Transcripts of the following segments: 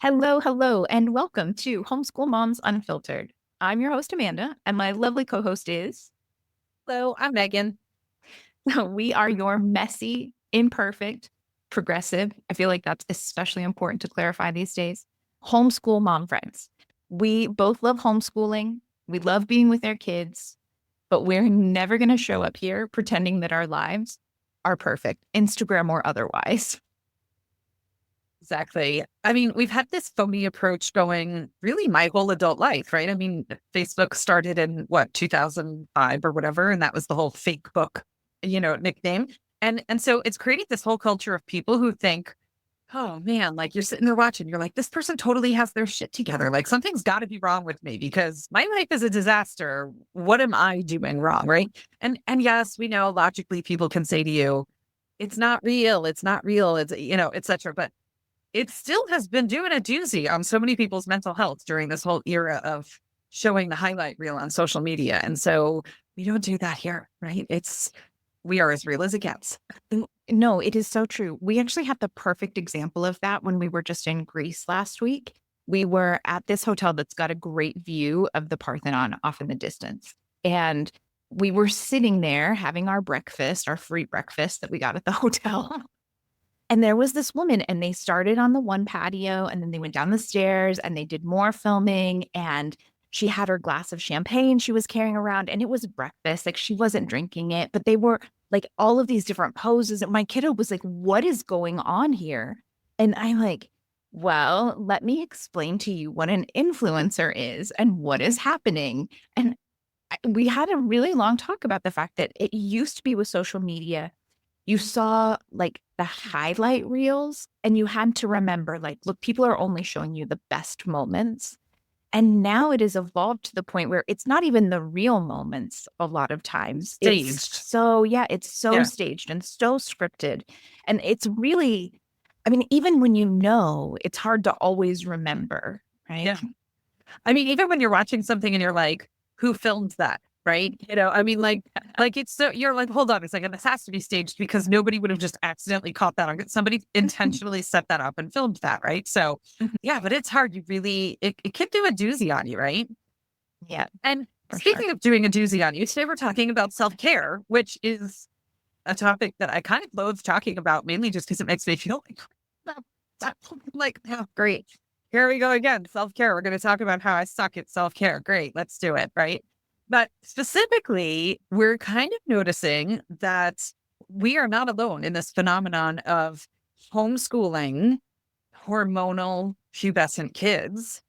Hello, hello, and welcome to Homeschool Moms Unfiltered. I'm your host, Amanda, and my lovely co host is. Hello, I'm Meagan. We are your messy, imperfect, progressive. I feel like that's especially important to clarify these days. Homeschool mom friends. We both love homeschooling. We love being with our kids, but we're never going to show up here pretending that our lives are perfect, Instagram or otherwise. Exactly. I mean, we've had this phony approach going really my whole adult life, right? I mean, Facebook started in 2005 or whatever, and that was the whole fake book, nickname. And so it's created this whole culture of people who think, oh man, like you're sitting there watching, you're like, this person totally has their shit together. Like something's got to be wrong with me because my life is a disaster. What am I doing wrong, right? And yes, we know logically people can say to you, it's not real, it's etc. But it still has been doing a doozy on so many people's mental health during this whole era of showing the highlight reel on social media. And so we don't do that here, right? We are as real as it gets. No, it is so true. We actually had the perfect example of that when we were just in Greece last week. We were at this hotel that's got a great view of the Parthenon off in the distance. And we were sitting there having our breakfast, our free breakfast that we got at the hotel. And there was this woman, and they started on the one patio, and then they went down the stairs and they did more filming. And she had her glass of champagne she was carrying around, and it was breakfast. Like she wasn't drinking it, but they were like all of these different poses. And my kiddo was like, what is going on here? And I'm like, well, let me explain to you what an influencer is and what is happening. And we had a really long talk about the fact that it used to be with social media you saw like the highlight reels and you had to remember like, look, people are only showing you the best moments. And now it has evolved to the point where it's not even the real moments a lot of times. Staged. It's so staged and so scripted. And it's really, I mean, even when you know, it's hard to always remember, right? Yeah. I mean, even when you're watching something and you're like, who filmed that? Right. I mean, like it's so you're like, hold on a second. This has to be staged because nobody would have just accidentally caught that on. Somebody intentionally set that up and filmed that. Right. So, yeah, but it's hard. It can do a doozy on you. Right. Yeah. And speaking of doing a doozy on you, today we're talking about self-care, which is a topic that I kind of loathe talking about, mainly just because it makes me feel like, oh, great. Here we go again. Self-care. We're going to talk about how I suck at self-care. Great. Let's do it. Right. But specifically, we're kind of noticing that we are not alone in this phenomenon of homeschooling hormonal pubescent kids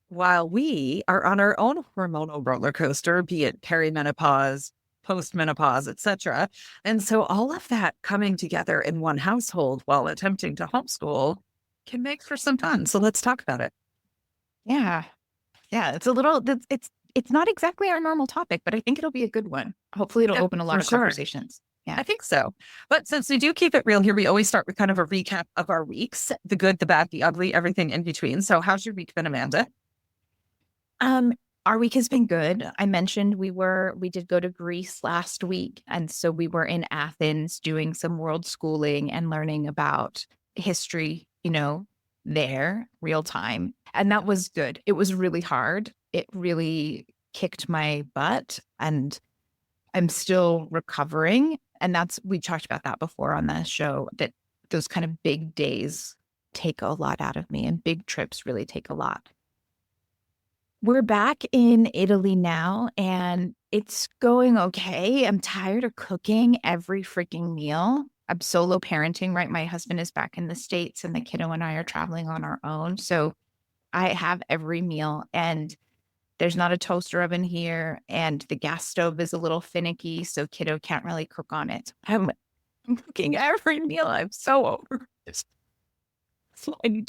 while we are on our own hormonal roller coaster, be it perimenopause, postmenopause, etc. And so all of that coming together in one household while attempting to homeschool can make for some fun. So let's talk about it. Yeah. Yeah. It's not exactly our normal topic, but I think it'll be a good one. Hopefully it'll open a lot of conversations. Yeah. I think so. But since we do keep it real here, we always start with kind of a recap of our weeks, the good, the bad, the ugly, everything in between. So how's your week been, Amanda? Our week has been good. I mentioned we did go to Greece last week. And so we were in Athens doing some world schooling and learning about history, there real time. And that was good. It was really hard. It really kicked my butt and I'm still recovering. And we talked about that before on the show, that those kind of big days take a lot out of me and big trips really take a lot. We're back in Italy now and it's going okay. I'm tired of cooking every freaking meal. I'm solo parenting, right? My husband is back in the States and the kiddo and I are traveling on our own. So I have every meal and there's not a toaster oven here and the gas stove is a little finicky. So kiddo can't really cook on it. I'm cooking every meal. I'm so over this. So I need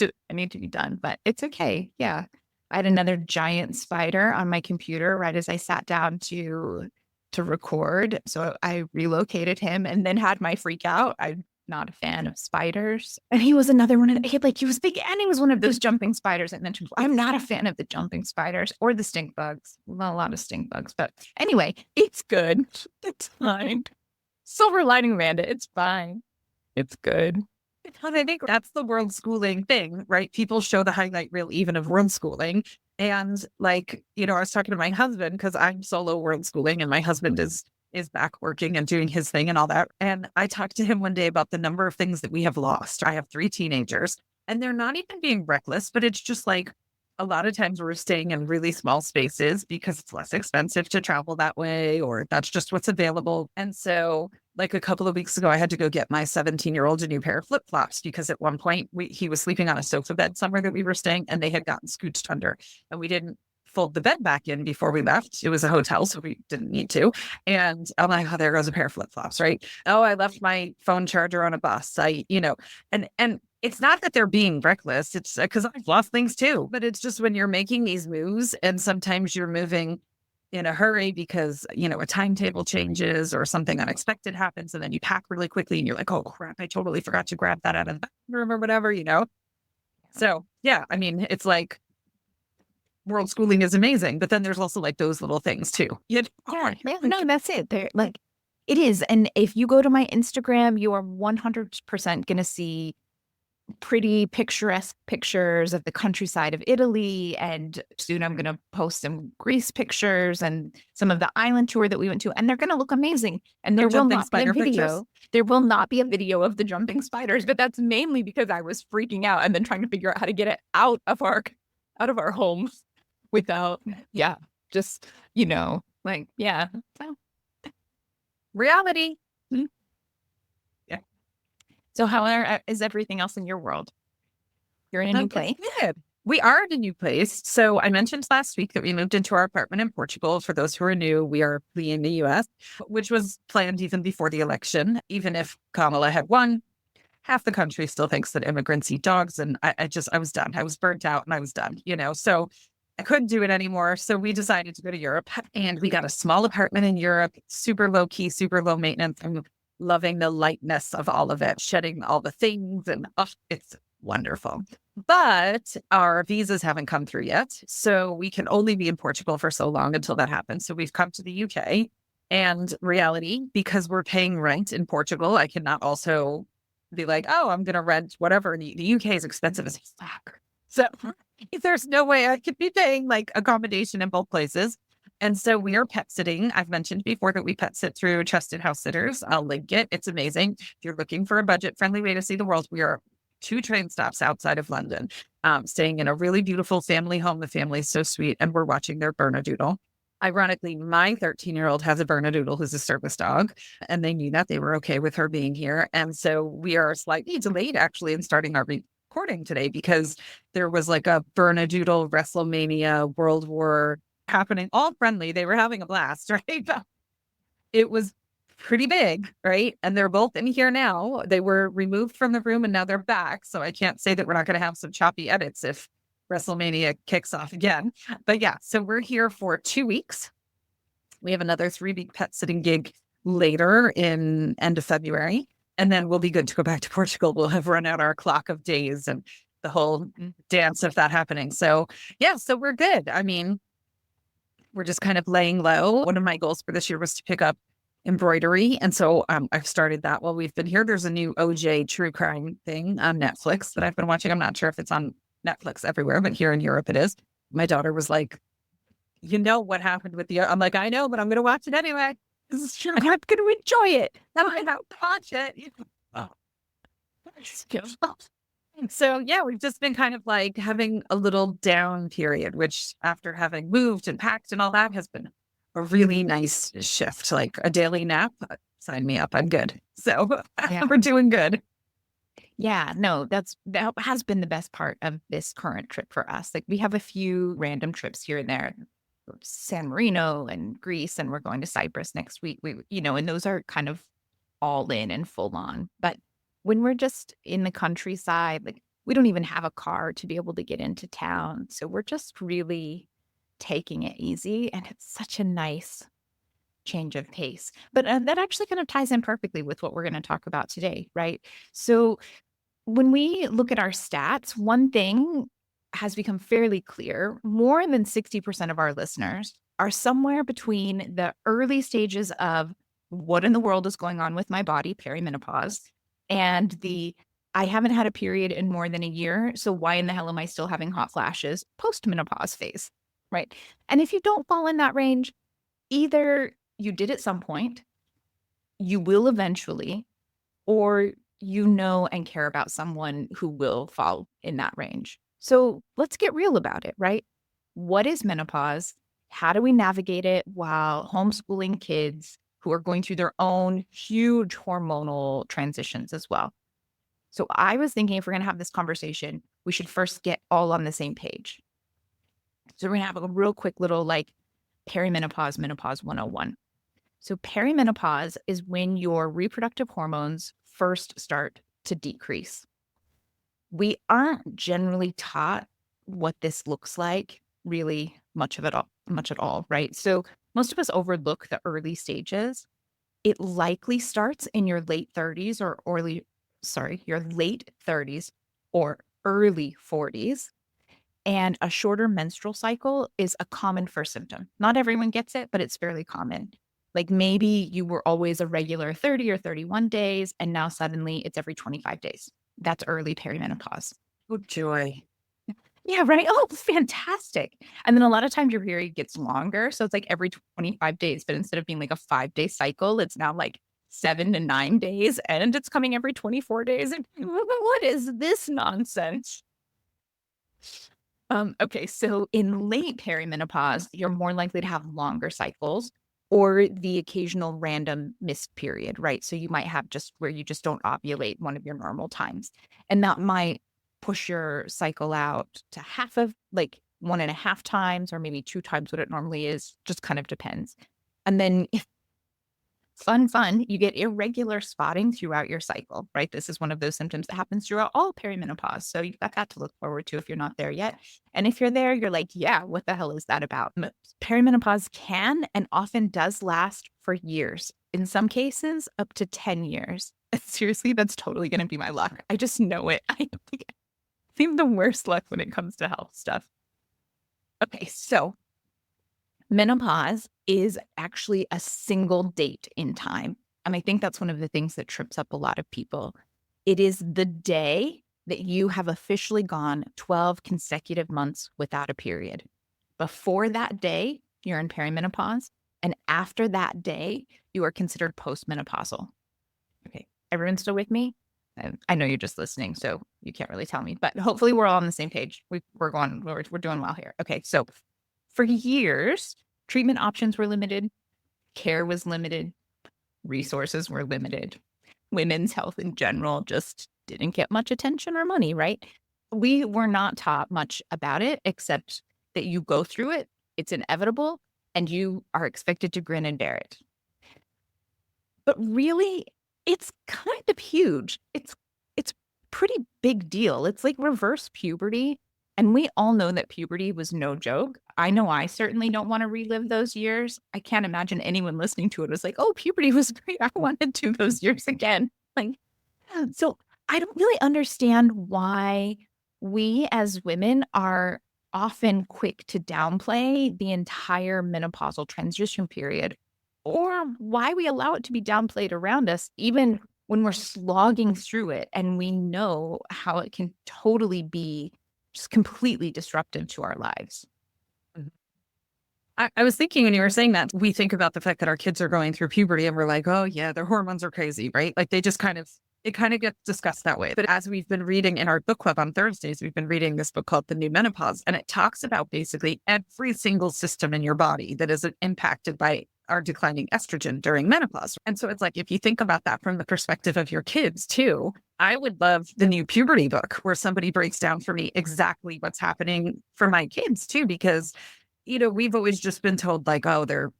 to be done, but it's okay. Yeah. I had another giant spider on my computer right as I sat down to record. So I relocated him and then had my freak out. I'm not a fan of spiders. And he was another one. He was big and he was one of those jumping spiders I mentioned. I'm not a fan of the jumping spiders or the stink bugs. Well, a lot of stink bugs, but anyway, it's good. It's fine. Silver lining, Amanda. It's fine. It's good. And I think that's the world schooling thing, right? People show the highlight reel even of world schooling. And like, I was talking to my husband because I'm solo world schooling and my husband is back working and doing his thing and all that. And I talked to him one day about the number of things that we have lost. I have 3 teenagers and they're not even being reckless, but it's just like a lot of times we're staying in really small spaces because it's less expensive to travel that way, or that's just what's available. And so like a couple of weeks ago, I had to go get my 17-year-old a new pair of flip-flops because at one point he was sleeping on a sofa bed somewhere that we were staying and they had gotten scooched under and we didn't fold the bed back in before we left. It was a hotel, so we didn't need to. And I'm like, oh, there goes a pair of flip-flops, right? Oh, I left my phone charger on a bus. And it's not that they're being reckless. It's because I've lost things too, but it's just when you're making these moves and sometimes you're moving in a hurry because, a timetable changes or something unexpected happens. And then you pack really quickly and you're like, oh crap, I totally forgot to grab that out of the bathroom or whatever. So yeah, I mean, it's like world schooling is amazing, but then there's also like those little things too. Yeah, no, that's it. They're like, it is. And if you go to my Instagram, you are 100% going to see pretty picturesque pictures of the countryside of Italy. And soon I'm going to post some Greece pictures and some of the island tour that we went to. And they're going to look amazing. And there will not be a video. Pictures. There will not be a video of the jumping spiders, but that's mainly because I was freaking out and then trying to figure out how to get it out of our home without, just, like, so. Reality. Mm-hmm. Yeah. So how is everything else in your world? You're in a new place? Good. We are in a new place. So I mentioned last week that we moved into our apartment in Portugal. For those who are new, we are fleeing the US, which was planned even before the election. Even if Kamala had won, half the country still thinks that immigrants eat dogs. And I was done. I was burnt out and I was done, so I couldn't do it anymore. So we decided to go to Europe and we got a small apartment in Europe, super low key, super low maintenance. I'm loving the lightness of all of it, shedding all the things. And it's wonderful. But our visas haven't come through yet. So we can only be in Portugal for so long until that happens. So we've come to the UK and reality, because we're paying rent in Portugal, I cannot also be like, oh, I'm going to rent whatever. The UK is expensive as fuck. So there's no way I could be paying like accommodation in both places. And so we are pet sitting. I've mentioned before that we pet sit through Trusted House Sitters. I'll link it. It's amazing. If you're looking for a budget-friendly way to see the world, we are 2 train stops outside of London, staying in a really beautiful family home. The family is so sweet. And we're watching their Bernedoodle. Ironically, my 13-year-old has a Bernedoodle who's a service dog, and they knew that. They were okay with her being here. And so we are slightly delayed actually in starting our recording today because there was like a Bernedoodle WrestleMania World War happening, all friendly. They were having a blast, right? It was pretty big, right? And they're both in here now. They were removed from the room and now they're back. So I can't say that we're not going to have some choppy edits if WrestleMania kicks off again. But yeah, so we're here for 2 weeks. We have another 3-week pet sitting gig later in end of February. And then we'll be good to go back to Portugal. We'll have run out our clock of days and the whole dance of that happening. So yeah, so we're good. I mean, we're just kind of laying low. One of my goals for this year was to pick up embroidery. And so I've started that while we've been here. There's a new OJ true crime thing on Netflix that I've been watching. I'm not sure if it's on Netflix everywhere, but here in Europe it is. My daughter was like, what happened with the, I'm like, I know, but I'm going to watch it anyway. This is true. I'm going to enjoy it. I'm going to watch it. Oh. So yeah, we've just been kind of like having a little down period, which after having moved and packed and all that has been a really nice shift, like a daily nap. Sign me up. I'm good. So we're doing good. Yeah, no, that has been the best part of this current trip for us. Like we have a few random trips here and there, San Marino and Greece, and we're going to Cyprus next week. And those are kind of all in and full on. But when we're just in the countryside, like we don't even have a car to be able to get into town. So we're just really taking it easy. And it's such a nice change of pace. But that actually kind of ties in perfectly with what we're going to talk about today, right? So when we look at our stats, one thing has become fairly clear. More than 60% of our listeners are somewhere between the early stages of what in the world is going on with my body, perimenopause, and the I haven't had a period in more than a year. So why in the hell am I still having hot flashes post-menopause phase? Right. And if you don't fall in that range, either you did at some point, you will eventually, or you know and care about someone who will fall in that range. So let's get real about it, right? What is menopause? How do we navigate it while homeschooling kids who are going through their own huge hormonal transitions as well? So I was thinking if we're going to have this conversation, we should first get all on the same page. So we're going to have a real quick little like perimenopause, menopause 101. So perimenopause is when your reproductive hormones first start to decrease. We aren't generally taught what this looks like really much at all, right? So most of us overlook the early stages. It likely starts in your late 30s or your late 30s or early 40s. And a shorter menstrual cycle is a common first symptom. Not everyone gets it, but it's fairly common. Like maybe you were always a regular 30 or 31 days, and now suddenly it's every 25 days. That's early perimenopause. Oh, joy. Yeah, right. Oh, fantastic. And then a lot of times your period gets longer. So it's like every 25 days, but instead of being like a 5-day cycle, it's now like 7 to 9 days, and it's coming every 24 days. And what is this nonsense? Okay, so in late perimenopause, you're more likely to have longer cycles or the occasional random missed period, right? So you might have just where you just don't ovulate one of your normal times. And that might push your cycle out to half of like 1.5 times or maybe 2 times what it normally is, just kind of depends. And then if fun, you get irregular spotting throughout your cycle, right? This is one of those symptoms that happens throughout all perimenopause. So you've got that to look forward to if you're not there yet. And if you're there, you're like, yeah, what the hell is that about? Perimenopause can and often does last for years, in some cases, up to 10 years. Seriously, that's totally going to be my luck. I just know it. I seem the worst luck when it comes to health stuff. Okay, so menopause is actually a single date in time. And I think that's one of the things that trips up a lot of people. It is the day that you have officially gone 12 consecutive months without a period. Before that day, you're in perimenopause. And after that day, you are considered postmenopausal. Okay, everyone still with me? I know you're just listening, so you can't really tell me, but hopefully we're all on the same page. We're doing well here. Okay, so for years, treatment options were limited, care was limited, resources were limited. Women's health in general just didn't get much attention or money, right? We were not taught much about it, except that you go through it, it's inevitable, and you are expected to grin and bear it. But really, it's kind of huge. It's pretty big deal. It's like reverse puberty. And we all know that puberty was no joke. I know I certainly don't want to relive those years. I can't imagine anyone listening to it was like, oh, puberty was great. I wanted to those years again. Like, so I don't really understand why we as women are often quick to downplay the entire menopausal transition period, or why we allow it to be downplayed around us, even when we're slogging through it and we know how it can totally be just completely disruptive to our lives. I was thinking when you were saying that, we think about the fact that our kids are going through puberty and we're like, oh yeah, their hormones are crazy, right? Like it kind of gets discussed that way. But as we've been reading in our book club on Thursdays, we've been reading this book called The New Menopause, and it talks about basically every single system in your body that is impacted by our declining estrogen during menopause. And so it's like, if you think about that from the perspective of your kids too, I would love the new puberty book where somebody breaks down for me exactly what's happening for my kids too, because we've always just been told like, oh, their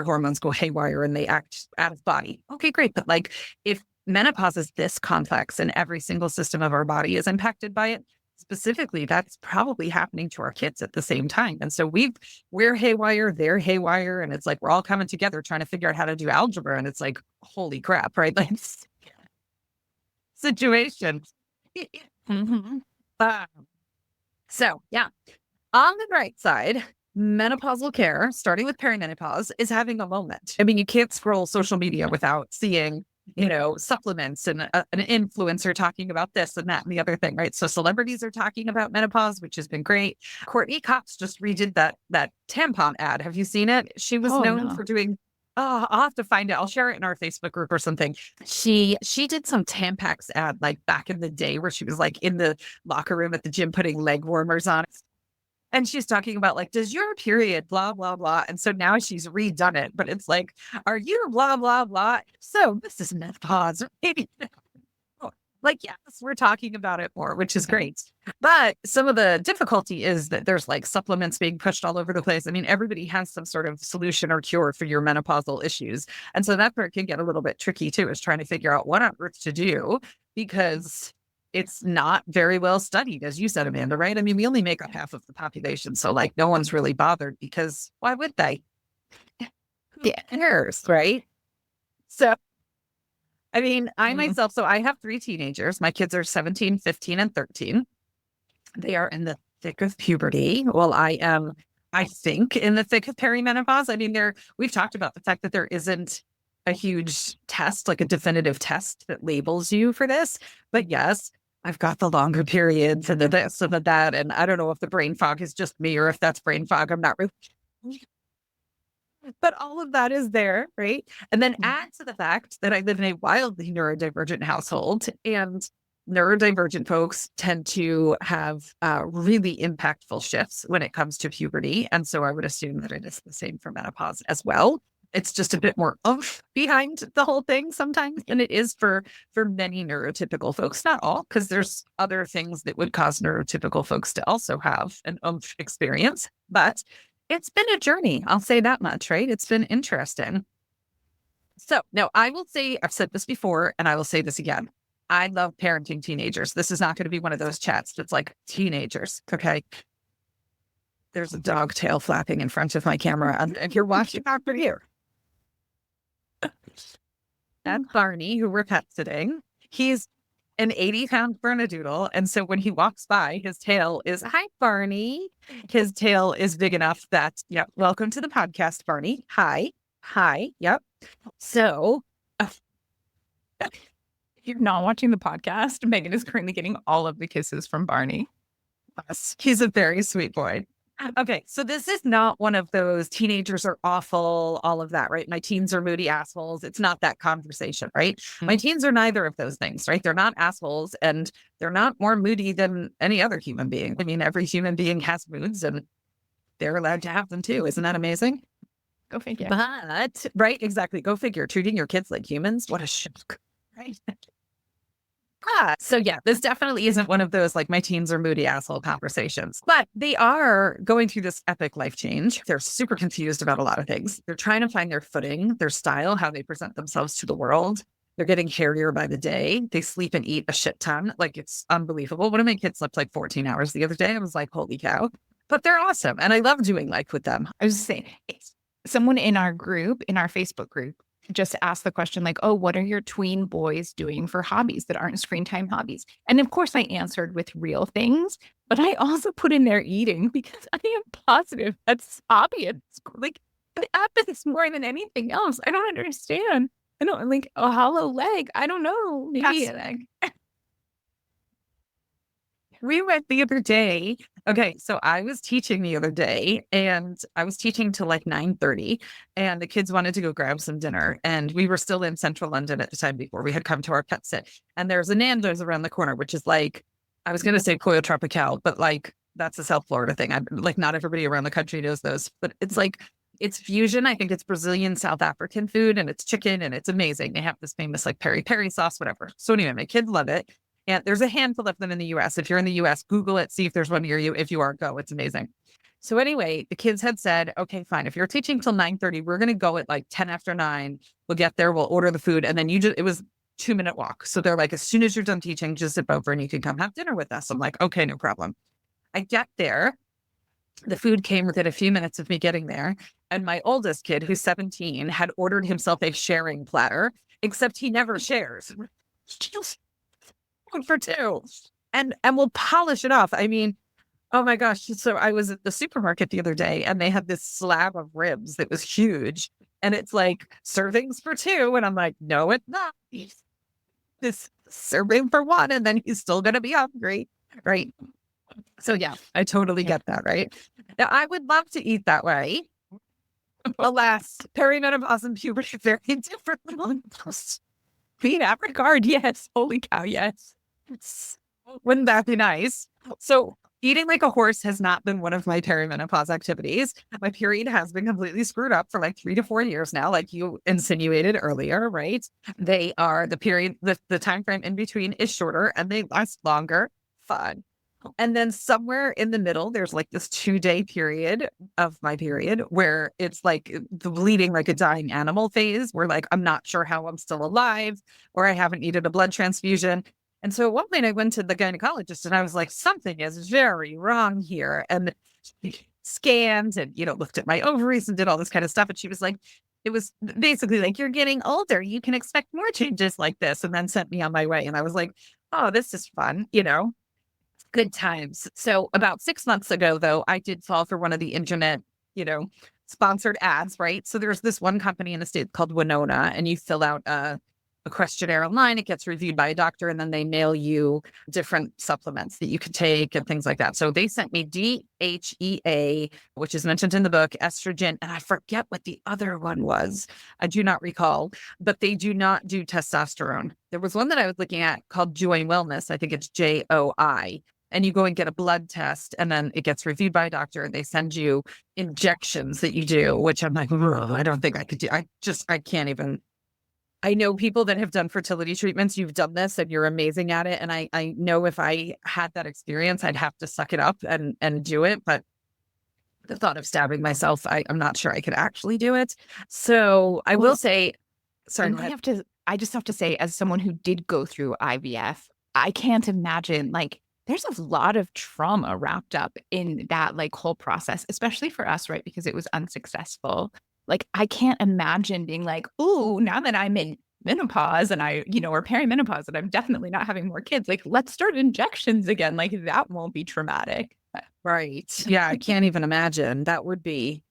hormones go haywire and they act out of body. Okay, great. But like if menopause is this complex and every single system of our body is impacted by it, specifically, that's probably happening to our kids at the same time. And so we're haywire, they're haywire. And it's like, we're all coming together trying to figure out how to do algebra. And it's like, holy crap, right? Like situation. Mm-hmm. So yeah, on the bright side, menopausal care, starting with perimenopause, is having a moment. I mean, you can't scroll social media without seeing, supplements and an influencer talking about this and that and the other thing, right? So celebrities are talking about menopause, which has been great. Courtney Cox just redid that tampon ad. Have you seen it? She was Oh known no. for doing. Oh, I'll have to find it. I'll share it in our Facebook group or something. She did some Tampax ad like back in the day where she was like in the locker room at the gym putting leg warmers on. And she's talking about like, does your period, blah, blah, blah. And so now she's redone it, but it's like, are you blah, blah, blah. So this is menopause. Maybe like, yes, we're talking about it more, which is great. But some of the difficulty is that there's like supplements being pushed all over the place. I mean, everybody has some sort of solution or cure for your menopausal issues. And so that part can get a little bit tricky too, is trying to figure out what on earth to do because it's not very well studied, as you said, Amanda, right? I mean, we only make up half of the population. So like no one's really bothered because why would they? Who cares, right? So I mean, I myself, so I have 3 teenagers. My kids are 17, 15, and 13. They are in the thick of puberty. Well, I am, I think, in the thick of perimenopause. I mean, we've talked about the fact that there isn't a huge test, like a definitive test that labels you for this. But yes, I've got the longer periods and the this and the that. And I don't know if the brain fog is just me or if that's brain fog. I'm not really. But all of that is there, right? And then add to the fact that I live in a wildly neurodivergent household, and neurodivergent folks tend to have really impactful shifts when it comes to puberty. And so I would assume that it is the same for menopause as well. It's just a bit more oomph behind the whole thing sometimes than it is for many neurotypical folks. Not all, because there's other things that would cause neurotypical folks to also have an oomph experience. But it's been a journey. I'll say that much, right? It's been interesting. So now I will say, I've said this before, and I will say this again. I love parenting teenagers. This is not going to be one of those chats that's like teenagers. Okay. There's a dog tail flapping in front of my camera, and you're watching out for you. That's Barney, who we're pet sitting. He's an 80-pound Bernedoodle. And so when he walks by, his tail is, hi, Barney. His tail is big enough that, yeah, welcome to the podcast, Barney. Hi. Hi. Yep. So If you're not watching the podcast, Meagan is currently getting all of the kisses from Barney. yes, he's a very sweet boy. Okay, so this is not one of those teenagers are awful, all of that, right? My teens are moody assholes. It's not that conversation, right? My teens are neither of those things, right? They're not assholes and they're not more moody than any other human being. I mean, every human being has moods and they're allowed to have them too. Isn't that amazing? Go figure. But, right, exactly. Go figure. Treating your kids like humans, what a shock, right? So yeah, this definitely isn't one of those like my teens are moody asshole conversations, but they are going through this epic life change. They're super confused about a lot of things. They're trying to find their footing, their style, how they present themselves to the world. They're getting hairier by the day. They sleep and eat a shit ton. Like it's unbelievable. One of my kids slept like 14 hours the other day. I was like, holy cow. But they're awesome. And I love doing life with them. I was just saying, someone in our group, in our Facebook group, just asked the question like, oh, what are your tween boys doing for hobbies that aren't screen time hobbies? And of course I answered with real things, but I also put in there eating because I am positive that's hobby at school. Like it happens more than anything else. I don't understand. I don't like a hollow leg. I don't know. Maybe a leg. We went the other day. Okay, so I was teaching the other day and I was teaching till like 9:30 and the kids wanted to go grab some dinner. And we were still in central London at the time before we had come to our pet sit. And there's a Nando's around the corner, which is like, I was going to say Pollo Tropical, but like that's a South Florida thing. Like not everybody around the country knows those, but it's like, it's fusion. I think it's Brazilian, South African food and it's chicken and it's amazing. They have this famous like peri peri sauce, whatever. So anyway, my kids love it. And there's a handful of them in the US. If you're in the US, Google it, see if there's one near you. If you are, go. It's amazing. So anyway, the kids had said, okay, fine. If you're teaching till 9:30, we're going to go at like 10 after 9. We'll get there. We'll order the food. And then it was 2-minute walk. So they're like, as soon as you're done teaching, just zip over and you can come have dinner with us. I'm like, okay, no problem. I get there. The food came within a few minutes of me getting there. And my oldest kid, who's 17, had ordered himself a sharing platter, except he never shares. One for two. And we'll polish it off. I mean, Oh my gosh. So I was at the supermarket the other day and they had this slab of ribs that was huge. And it's like servings for two. And I'm like, no, it's not. This serving for one. And then he's still going to be hungry. Right. So yeah, I totally Yep. get that. Right. Now, I would love to eat that way. Alas, perimenopause and puberty are very different. In that regard, yes. Holy cow, yes. Wouldn't that be nice? So eating like a horse has not been one of my perimenopause activities. My period has been completely screwed up for like 3 to 4 years now, like you insinuated earlier, right? They are the period, the time frame in between is shorter and they last longer. Fun. And then somewhere in the middle, there's like this 2 day period of my period where it's like the bleeding like a dying animal phase, where like I'm not sure how I'm still alive or I haven't needed a blood transfusion. And so at one point I went to the gynecologist and I was like, something is very wrong here. And she scanned and, looked at my ovaries and did all this kind of stuff. And she was like, it was basically like, you're getting older. You can expect more changes like this. And then sent me on my way. And I was like, oh, this is fun, good times. So about 6 months ago, though, I did fall for one of the internet, sponsored ads, right? So there's this one company in the States called Winona, and you fill out a questionnaire online. It gets reviewed by a doctor, and then they mail you different supplements that you could take and things like that. So they sent me DHEA, which is mentioned in the book, estrogen, and I forget what the other one was. I do not recall, but they do not do testosterone. There was one that I was looking at called Joy Wellness. I think it's JOI. And you go and get a blood test, and then it gets reviewed by a doctor, and they send you injections that you do, which I'm like, I don't think I could do. I can't even. I know people that have done fertility treatments. You've done this and you're amazing at it. And I know if I had that experience, I'd have to suck it up and do it. But the thought of stabbing myself, I'm not sure I could actually do it. So I will say, sorry, And I just have to say, as someone who did go through IVF, I can't imagine like there's a lot of trauma wrapped up in that like whole process, especially for us, right? Because it was unsuccessful. Like I can't imagine being like, oh, now that I'm in menopause and or perimenopause and I'm definitely not having more kids, like let's start injections again. Like that won't be traumatic. right. Yeah, I can't even imagine. That would be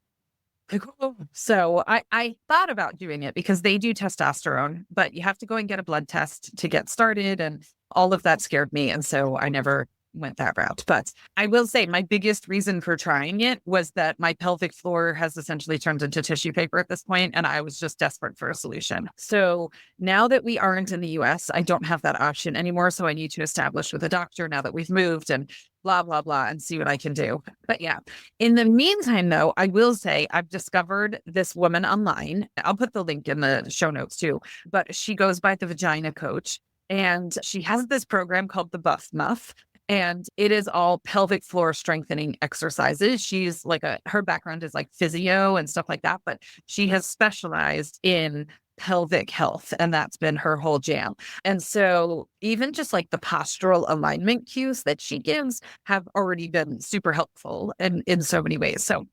like, oh. So I thought about doing it because they do testosterone, but you have to go and get a blood test to get started. And all of that scared me. And so I never went that route. But I will say my biggest reason for trying it was that my pelvic floor has essentially turned into tissue paper at this point, and I was just desperate for a solution. So now that we aren't in the US, I don't have that option anymore. So I need to establish with a doctor now that we've moved and blah, blah, blah, and see what I can do. But yeah, in the meantime, though, I will say I've discovered this woman online. I'll put the link in the show notes too, but she goes by the Vagina Coach. And she has this program called the Buff Muff. And it is all pelvic floor strengthening exercises. She's like her background is like physio and stuff like that, but she has specialized in pelvic health, and that's been her whole jam. And so even just like the postural alignment cues that she gives have already been super helpful in so many ways. So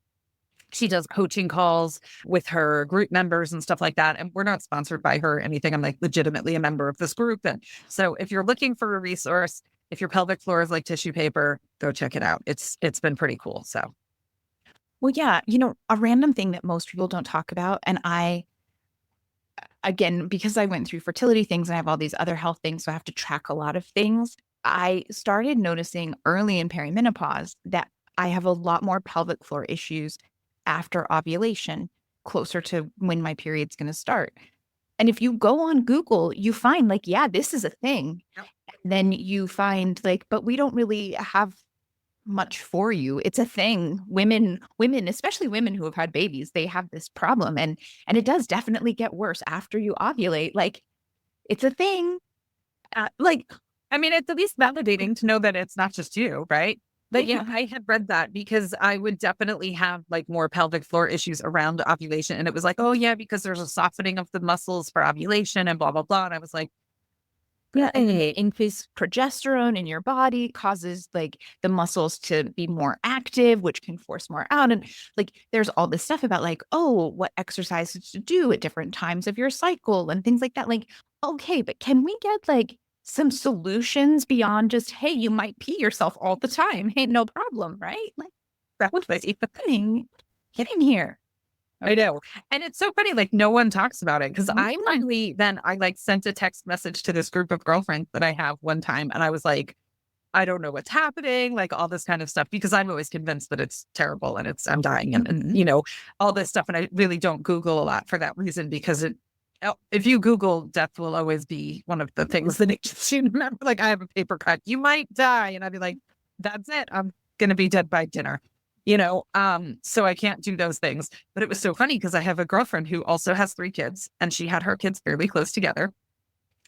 she does coaching calls with her group members and stuff like that. And we're not sponsored by her or anything. I'm like legitimately a member of this group. And so if you're looking for a resource, if your pelvic floor is like tissue paper, go check it out. It's been pretty cool. So, Well, yeah, a random thing that most people don't talk about, and again, because I went through fertility things and I have all these other health things, so I have to track a lot of things. I started noticing early in perimenopause that I have a lot more pelvic floor issues after ovulation, closer to when my period's going to start. And if you go on Google, you find like, yeah, this is a thing. Yep. Then you find like, but we don't really have much for you. It's a thing. Women, especially women who have had babies, they have this problem. And it does definitely get worse after you ovulate. Like it's a thing. I mean, it's at least validating to know that it's not just you, right? But yeah, I had read that because I would definitely have like more pelvic floor issues around ovulation. And it was like, oh yeah, because there's a softening of the muscles for ovulation and blah, blah, blah. And I was like, Yeah, and increased progesterone in your body causes like the muscles to be more active, which can force more out. And like there's all this stuff about like, oh, what exercises to do at different times of your cycle and things like that. Like, okay, but can we get like some solutions beyond just, hey, you might pee yourself all the time. Hey, no problem, right? Like, That was what's happening? Get in here. I know. And it's so funny, like no one talks about it because I Mhm. finally then I like sent a text message to this group of girlfriends that I have one time and I was like, I don't know what's happening, like all this kind of stuff, because I'm always convinced that it's terrible and I'm dying and Mhm. you know, all this stuff. And I really don't Google a lot for that reason because if you Google death will always be one of the things that it just you remember, like I have a paper cut, you might die. And I'd be like, that's it. I'm gonna be dead by dinner. So I can't do those things. But it was so funny because I have a girlfriend who also has 3 kids and she had her kids fairly close together.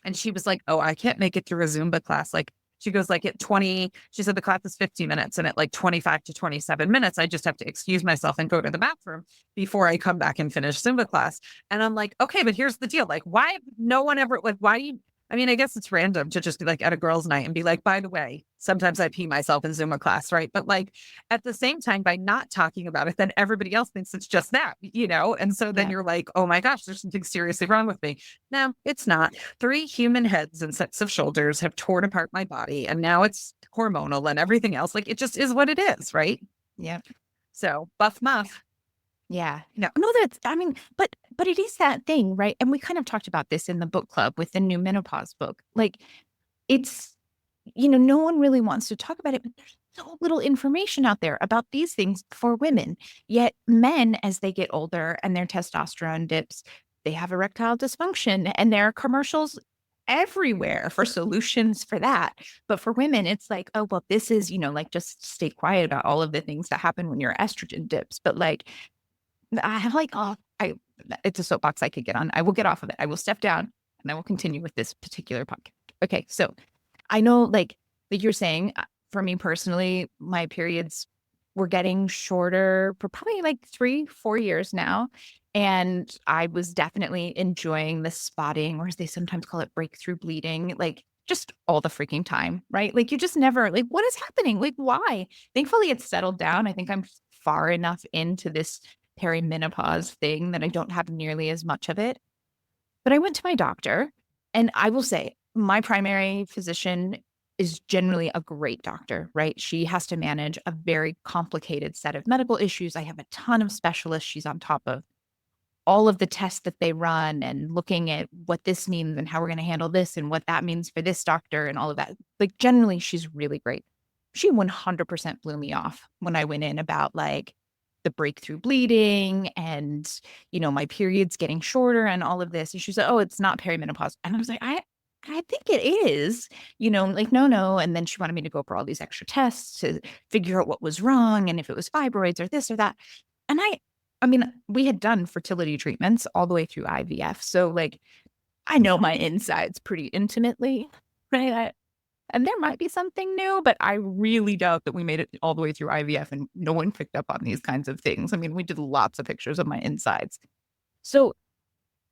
And she was like, oh, I can't make it through a Zumba class. Like she goes like at 20, she said the class is 50 minutes and at like 25 to 27 minutes, I just have to excuse myself and go to the bathroom before I come back and finish Zumba class. And I'm like, okay, but here's the deal. Like, why no one ever like, why do you, I mean, I guess it's random to just be like at a girls' night and be like, by the way, sometimes I pee myself in Zumba class, right? But like at the same time, by not talking about it, then everybody else thinks it's just that. And so then Yeah. you're like, oh my gosh, there's something seriously wrong with me. No, it's not. 3 human heads and sets of shoulders have torn apart my body, and now it's hormonal and everything else. Like it just is what it is, right? Yeah. So buff muff. Yeah. No, No, that's, I mean, but it is that thing, right? And we kind of talked about this in the book club with the new menopause book. Like, it's, no one really wants to talk about it, but there's so little information out there about these things for women. Yet men, as they get older and their testosterone dips, they have erectile dysfunction and there are commercials everywhere for solutions for that. But for women, it's like, oh, well, this is, like just stay quiet about all of the things that happen when your estrogen dips. But like, I have like, oh, it's a soapbox I could get on. I will get off of it. I will step down and I will continue with this particular podcast. Okay. So I know, like you're saying, for me personally, my periods were getting shorter for probably like 3, 4 years now. And I was definitely enjoying the spotting, or as they sometimes call it, breakthrough bleeding, like just all the freaking time, right? Like you just never, like, what is happening? Like, why? Thankfully, it's settled down. I think I'm far enough into this perimenopause thing that I don't have nearly as much of it. But I went to my doctor, and I will say my primary physician is generally a great doctor, right? She has to manage a very complicated set of medical issues. I have a ton of specialists. She's on top of all of the tests that they run and looking at what this means and how we're going to handle this and what that means for this doctor and all of that. Like, generally, she's really great. She 100% blew me off when I went in about like the breakthrough bleeding and, my periods getting shorter and all of this. And she said, oh, it's not perimenopause. And I was like, I think it is, like, no. And then she wanted me to go for all these extra tests to figure out what was wrong and if it was fibroids or this or that. And I mean, we had done fertility treatments all the way through IVF. So like, I know my insides pretty intimately, right? And there might be something new, but I really doubt that we made it all the way through IVF and no one picked up on these kinds of things. I mean, we did lots of pictures of my insides. So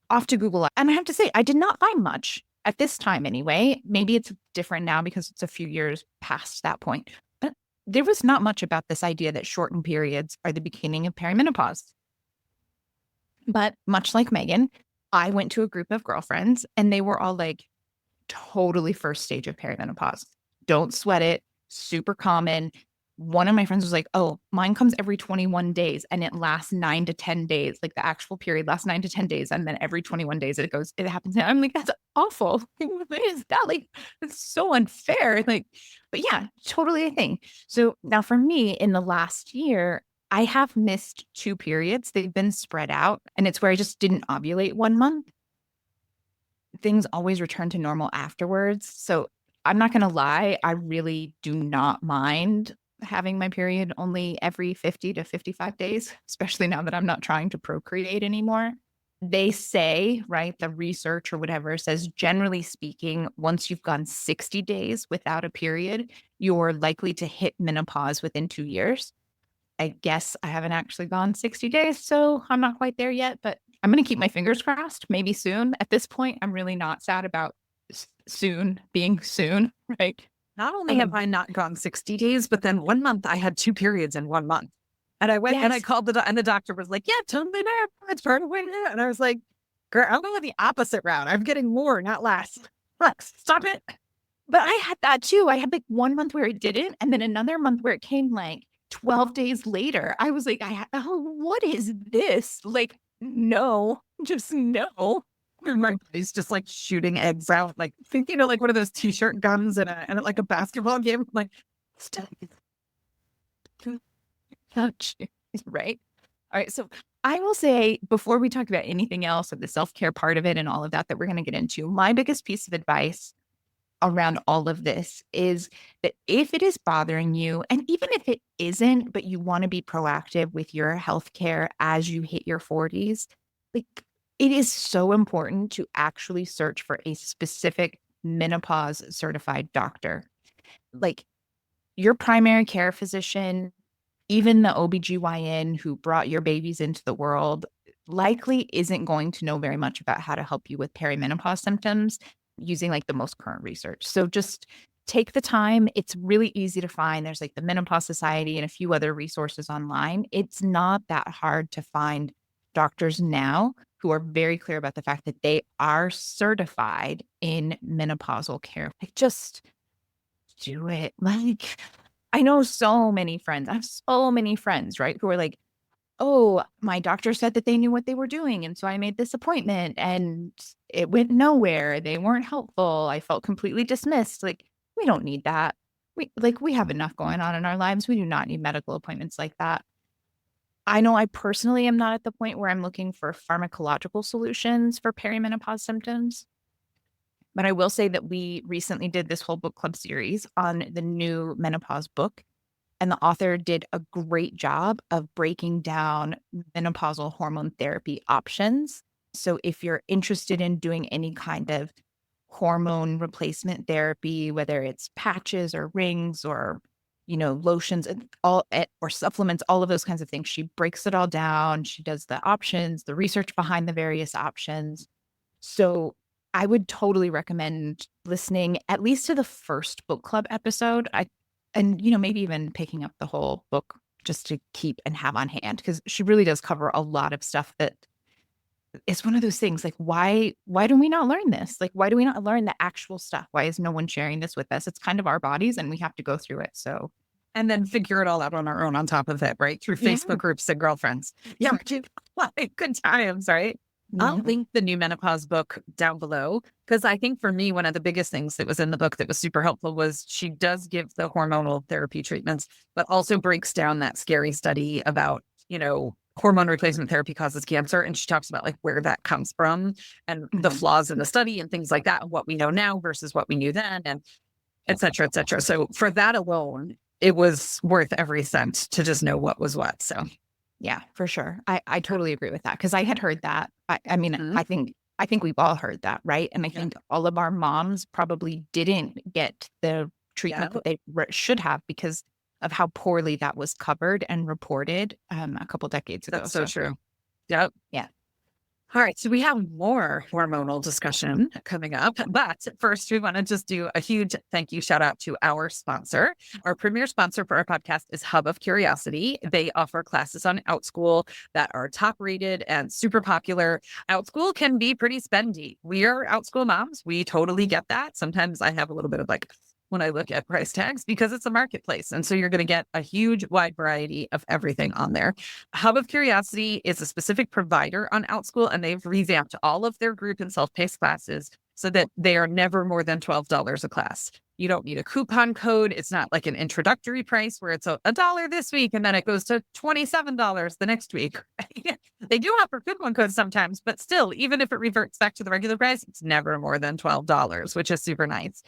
off to Google. And I have to say, I did not find much at this time anyway. Maybe it's different now because it's a few years past that point. But there was not much about this idea that shortened periods are the beginning of perimenopause. But much like Meagan, I went to a group of girlfriends and they were all like, totally first stage of perimenopause. Don't sweat it. Super common. One of my friends was like, oh, mine comes every 21 days and it lasts 9 to 10 days. Like the actual period lasts 9 to 10 days. And then every 21 days it happens. And I'm like, that's awful. What is that? Like, it's so unfair. Like, but yeah, totally a thing. So now for me in the last year, I have missed 2 periods. They've been spread out. And it's where I just didn't ovulate one month. Things always return to normal afterwards. So I'm not going to lie, I really do not mind having my period only every 50 to 55 days, especially now that I'm not trying to procreate anymore. They say, right, the research or whatever says, generally speaking, once you've gone 60 days without a period, you're likely to hit menopause within 2 years. I guess I haven't actually gone 60 days, so I'm not quite there yet, but I'm going to keep my fingers crossed. Maybe soon. At this point, I'm really not sad about soon being soon, right? not only have I not gone 60 days, but then one month I had 2 periods in one month. And I went and I called and the doctor was like, yeah, totally there. It's part of it. And I was like, girl, I'm going the opposite route. I'm getting more, not less. Look, stop it. But I had that too. I had like 1 month where it didn't, and then another month where it came like 12 days later. I was like, oh, what is this? Like, no, just no. And my buddy's just like shooting eggs out, like think, like one of those t-shirt guns and like a basketball game. Like, stop. Right. All right. So I will say before we talk about anything else of the self-care part of it and all of that we're going to get into, my biggest piece of advice around all of this is that if it is bothering you, and even if it isn't, but you want to be proactive with your healthcare as you hit your 40s, like it is so important to actually search for a specific menopause certified doctor. Like your primary care physician, even the OBGYN who brought your babies into the world, likely isn't going to know very much about how to help you with perimenopause symptoms using like the most current research. So just take the time. It's really easy to find. There's like the Menopause Society and a few other resources online. It's not that hard to find doctors now who are very clear about the fact that they are certified in menopausal care. Like just do it. Like I know so many friends. I have so many friends, right? Who are like, oh, my doctor said that they knew what they were doing. And so I made this appointment and it went nowhere. They weren't helpful. I felt completely dismissed. Like, we don't need that. We have enough going on in our lives. We do not need medical appointments like that. I know I personally am not at the point where I'm looking for pharmacological solutions for perimenopause symptoms. But I will say that we recently did this whole book club series on the new menopause book. And the author did a great job of breaking down menopausal hormone therapy options. So if you're interested in doing any kind of hormone replacement therapy, whether it's patches or rings or, lotions and or supplements, all of those kinds of things, she breaks it all down. She does the options, the research behind the various options. So I would totally recommend listening at least to the first book club episode. And maybe even picking up the whole book just to keep and have on hand, because she really does cover a lot of stuff that is one of those things like, why do we not learn this? Like, why do we not learn the actual stuff? Why is no one sharing this with us? It's kind of our bodies and we have to go through it. So, and then figure it all out on our own on top of it, right? Through Facebook groups and girlfriends. Yeah. Good times, right? I'll link the new menopause book down below, because I think for me, one of the biggest things that was in the book that was super helpful was she does give the hormonal therapy treatments, but also breaks down that scary study about, hormone replacement therapy causes cancer. And she talks about like where that comes from and the flaws in the study and things like that, and what we know now versus what we knew then, and et cetera, et cetera. So for that alone, it was worth every cent to just know what was what. So yeah, for sure. I totally agree with that, because I had heard that. I mean, I think we've all heard that, right? And I think all of our moms probably didn't get the treatment that they should have because of how poorly that was covered and reported a couple decades ago. That's so true. Yep. Yeah. All right. So we have more hormonal discussion coming up. But first, we want to just do a huge thank you shout out to our sponsor. Our premier sponsor for our podcast is Hub of Curiosity. They offer classes on OutSchool that are top rated and super popular. OutSchool can be pretty spendy. We are OutSchool moms. We totally get that. Sometimes I have a little bit of like, when I look at price tags, because it's a marketplace. And so you're going to get a huge wide variety of everything on there. Hub of Curiosity is a specific provider on OutSchool, and they've revamped all of their group and self-paced classes so that they are never more than $12 a class. You don't need a coupon code. It's not like an introductory price where it's a dollar this week and then it goes to $27 the next week. They do offer coupon codes sometimes, but still, even if it reverts back to the regular price, it's never more than $12, which is super nice.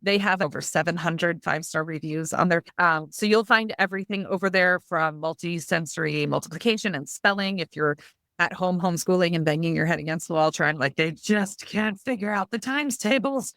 They have over 700 5-star reviews on their, so you'll find everything over there from multi-sensory multiplication and spelling. If you're at home homeschooling and banging your head against the wall trying, like they just can't figure out the times tables,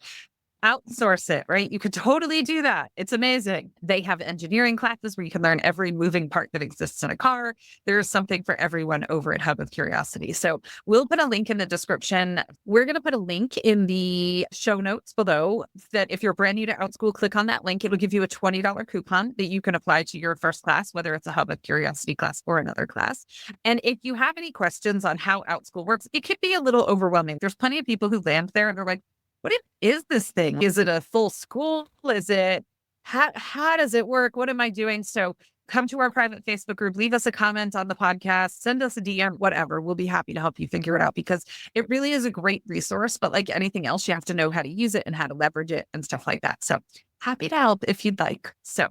outsource it, right? You could totally do that. It's amazing. They have engineering classes where you can learn every moving part that exists in a car. There's something for everyone over at Hub of Curiosity. So we'll put a link in the description. We're going to put a link in the show notes below that if you're brand new to OutSchool, click on that link. It'll give you a $20 coupon that you can apply to your first class, whether it's a Hub of Curiosity class or another class. And if you have any questions on how OutSchool works, it could be a little overwhelming. There's plenty of people who land there and they're like, what is this thing? Is it a full school? Is it, how does it work? What am I doing? So come to our private Facebook group, leave us a comment on the podcast, send us a DM, whatever. We'll be happy to help you figure it out because it really is a great resource. But like anything else, you have to know how to use it and how to leverage it and stuff like that. So happy to help if you'd like. So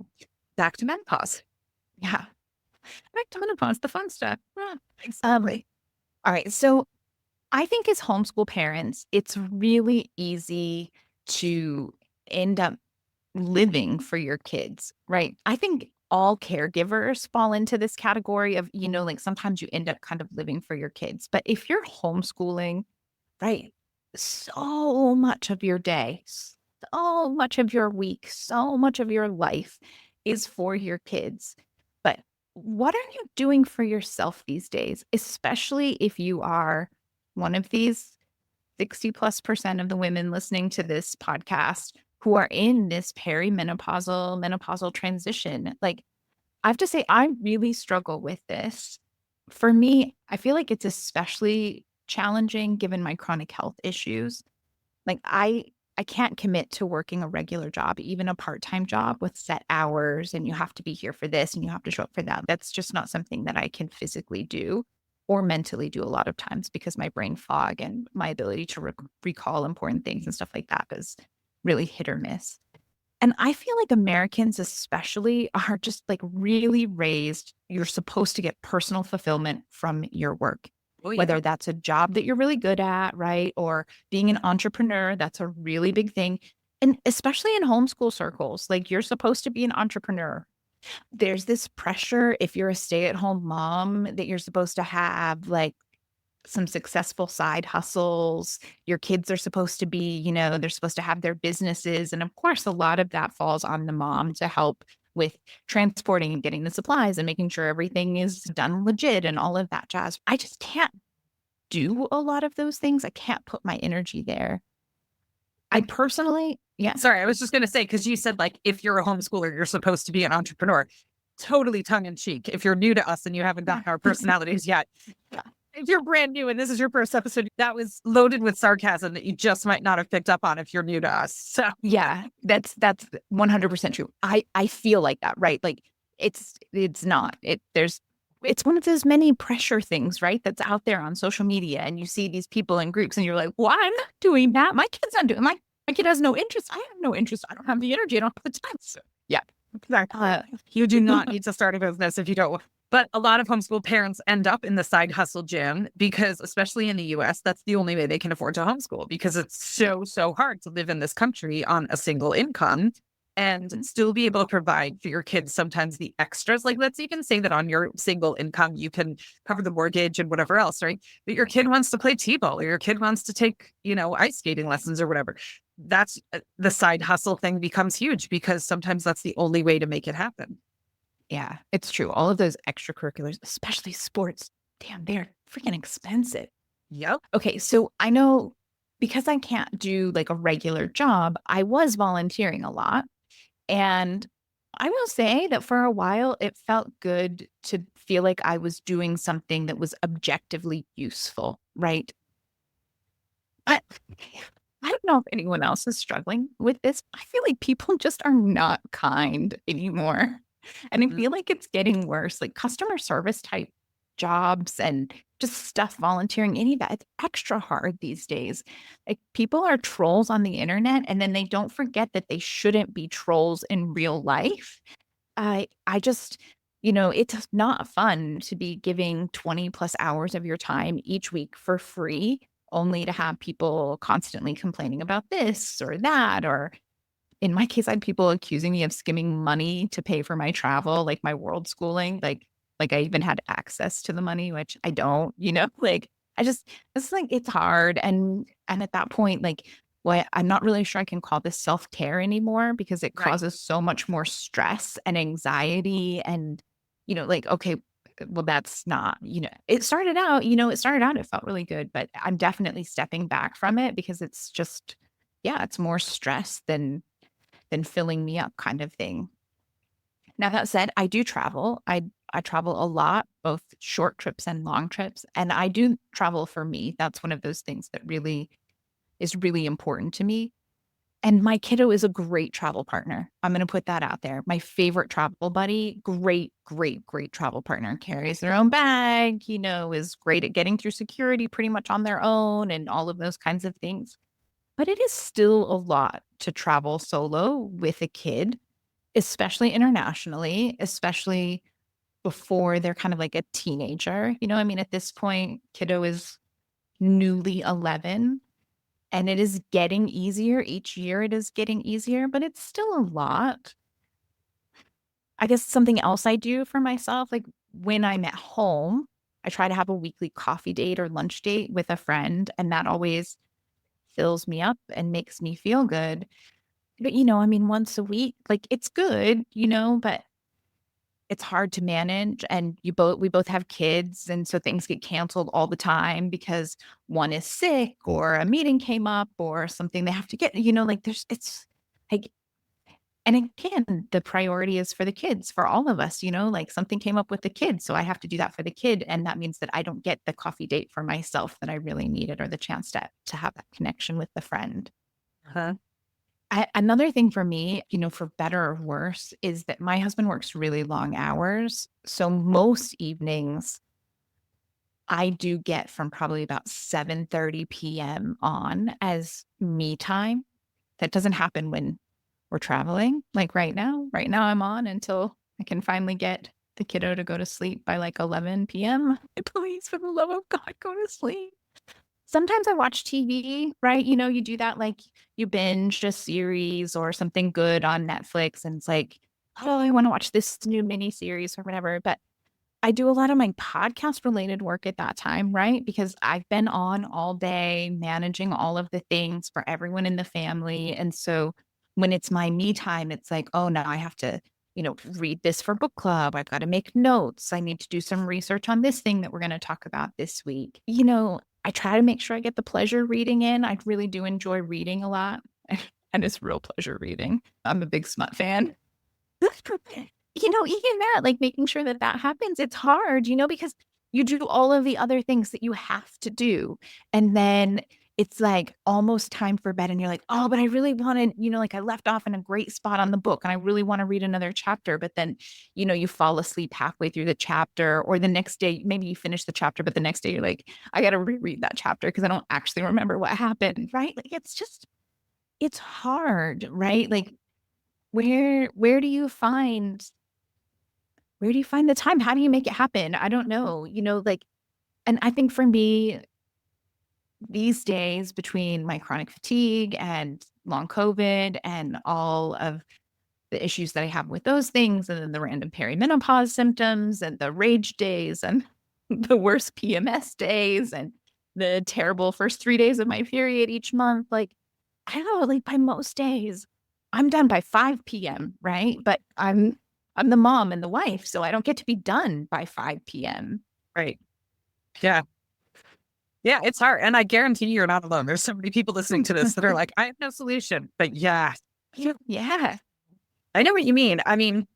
back to menopause. Yeah. Back to menopause, the fun stuff. Yeah. Exactly. All right. So I think as homeschool parents, it's really easy to end up living for your kids, right? I think all caregivers fall into this category of, like sometimes you end up kind of living for your kids. But if you're homeschooling, right, so much of your day, so much of your week, so much of your life is for your kids. But what are you doing for yourself these days, especially if you are one of these 60+% of the women listening to this podcast who are in this menopausal transition? Like, I have to say, I really struggle with this. For me, I feel like it's especially challenging given my chronic health issues. Like, I can't commit to working a regular job, even a part-time job with set hours, and you have to be here for this and you have to show up for that. That's just not something that I can physically do or mentally do a lot of times because my brain fog and my ability to recall important things and stuff like that is really hit or miss. And I feel like Americans especially are just like really raised. You're supposed to get personal fulfillment from your work, Oh, yeah. whether that's a job that you're really good at, right? Or being an entrepreneur, that's a really big thing. And especially in homeschool circles, like you're supposed to be an entrepreneur. There's this pressure if you're a stay-at-home mom that you're supposed to have like some successful side hustles. Your kids are supposed to be, they're supposed to have their businesses. And of course, a lot of that falls on the mom to help with transporting and getting the supplies and making sure everything is done legit and all of that jazz. I just can't do a lot of those things. I can't put my energy there. I personally, yeah. Sorry, I was just going to say, because you said like, if you're a homeschooler, you're supposed to be an entrepreneur. Totally tongue in cheek. If you're new to us and you haven't gotten our personalities yet, if you're brand new and this is your first episode, that was loaded with sarcasm that you just might not have picked up on if you're new to us. So yeah, that's 100% true. I feel like that, right? Like it's not, it's one of those many pressure things, right? That's out there on social media. And you see these people in groups and you're like, well, I'm not doing that. My kid's not doing, my kid has no interest. I have no interest. I don't have the energy. I don't have the time. So yeah. You do not need to start a business if you don't. But a lot of homeschool parents end up in the side hustle gym because, especially in the US, that's the only way they can afford to homeschool because it's so hard to live in this country on a single income and still be able to provide for your kids sometimes the extras. Like, let's even say that on your single income, you can cover the mortgage and whatever else, right? But your kid wants to play t-ball or your kid wants to take, ice skating lessons or whatever. That's the side hustle thing becomes huge because sometimes that's the only way to make it happen. Yeah, it's true. All of those extracurriculars, especially sports, damn, they're freaking expensive. Yep. Okay, so I know because I can't do like a regular job, I was volunteering a lot. And I will say that for a while, it felt good to feel like I was doing something that was objectively useful, right? But I don't know if anyone else is struggling with this. I feel like people just are not kind anymore. And I feel like it's getting worse, like customer service type jobs and just stuff, volunteering, any of that. It's extra hard these days. Like people are trolls on the internet and then they don't forget that they shouldn't be trolls in real life. I just, it's not fun to be giving 20 plus hours of your time each week for free, only to have people constantly complaining about this or that, or in my case, I had people accusing me of skimming money to pay for my travel, like my world schooling. Like I even had access to the money, which I don't, like it's like, it's hard. And at that point, like, well, I'm not really sure I can call this self-care anymore because it causes so much more stress and anxiety and, like, okay, well, that's not, it started out, it felt really good, but I'm definitely stepping back from it because it's just, yeah, it's more stress than filling me up kind of thing. Now, that said, I do travel. I travel a lot, both short trips and long trips. And I do travel for me. That's one of those things that really is really important to me. And my kiddo is a great travel partner. I'm going to put that out there. My favorite travel buddy, great, great, great travel partner, carries their own bag, is great at getting through security pretty much on their own and all of those kinds of things. But it is still a lot to travel solo with a kid, especially internationally, especially before they're kind of like a teenager. I mean, at this point, kiddo is newly 11 and it is getting easier. Each year it is getting easier, but it's still a lot. I guess something else I do for myself, like when I'm at home, I try to have a weekly coffee date or lunch date with a friend, and that always fills me up and makes me feel good. But, I mean, once a week, like it's good, but it's hard to manage. And we both have kids. And so things get canceled all the time because one is sick or a meeting came up or something they have to get, like it's like, and again, the priority is for the kids, for all of us, like something came up with the kids. So I have to do that for the kid. And that means that I don't get the coffee date for myself that I really needed or the chance to have that connection with the friend. Huh? Another thing for me, for better or worse, is that my husband works really long hours. So most evenings, I do get from probably about 7:30 p.m. on as me time. That doesn't happen when we're traveling. Like right now. Right now I'm on until I can finally get the kiddo to go to sleep by like 11 p.m. Please, for the love of God, go to sleep. Sometimes I watch TV, right? You do that, like you binge a series or something good on Netflix, and it's like, oh, I want to watch this new mini series or whatever. But I do a lot of my podcast related work at that time, right? Because I've been on all day managing all of the things for everyone in the family. And so when it's my me time, it's like, oh, now I have to, read this for book club. I've got to make notes. I need to do some research on this thing that we're going to talk about this week. I try to make sure I get the pleasure reading in. I really do enjoy reading a lot. And it's real pleasure reading. I'm a big smut fan. Even that, like making sure that happens, it's hard, because you do all of the other things that you have to do. And then it's like almost time for bed. And you're like, oh, but I really wanted, like I left off in a great spot on the book and I really want to read another chapter. But then, you fall asleep halfway through the chapter, or the next day, maybe you finish the chapter, but the next day you're like, I got to reread that chapter because I don't actually remember what happened. Right. Like it's hard. Right. Like, where do you find the time? How do you make it happen? I don't know, like, and I think for me these days, between my chronic fatigue and long COVID and all of the issues that I have with those things, and then the random perimenopause symptoms and the rage days and the worst PMS days and the terrible first 3 days of my period each month, like, I don't know, like by most days, I'm done by 5 p.m., right? But I'm the mom and the wife, so I don't get to be done by 5 p.m. Right. Yeah. Yeah, it's hard. And I guarantee you're not alone. There's so many people listening to this that are like, I have no solution. But yeah, Yeah. I know what you mean. I mean,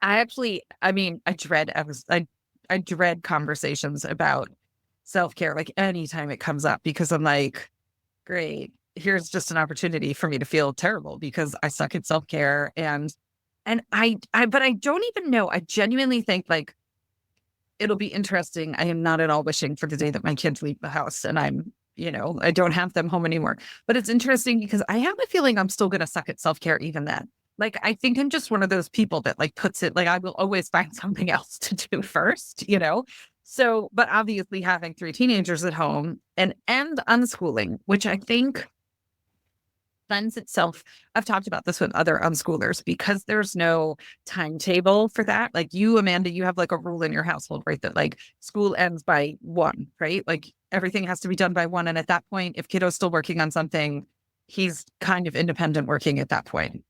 I dread conversations about self-care, like anytime it comes up, because I'm like, great, here's just an opportunity for me to feel terrible because I suck at self-care. And but I don't even know. I genuinely think like it'll be interesting. I am not at all wishing for the day that my kids leave the house and I don't have them home anymore. But it's interesting because I have a feeling I'm still going to suck at self-care even then. Like, I think I'm just one of those people that like puts it, like, I will always find something else to do first. So, but obviously having 3 teenagers at home and unschooling, which I think lends itself. I've talked about this with other unschoolers because there's no timetable for that. Like you, Amanda, you have like a rule in your household, right? That like school ends by 1, right? Like everything has to be done by 1. And at that point, if kiddo's still working on something, he's kind of independent working at that point.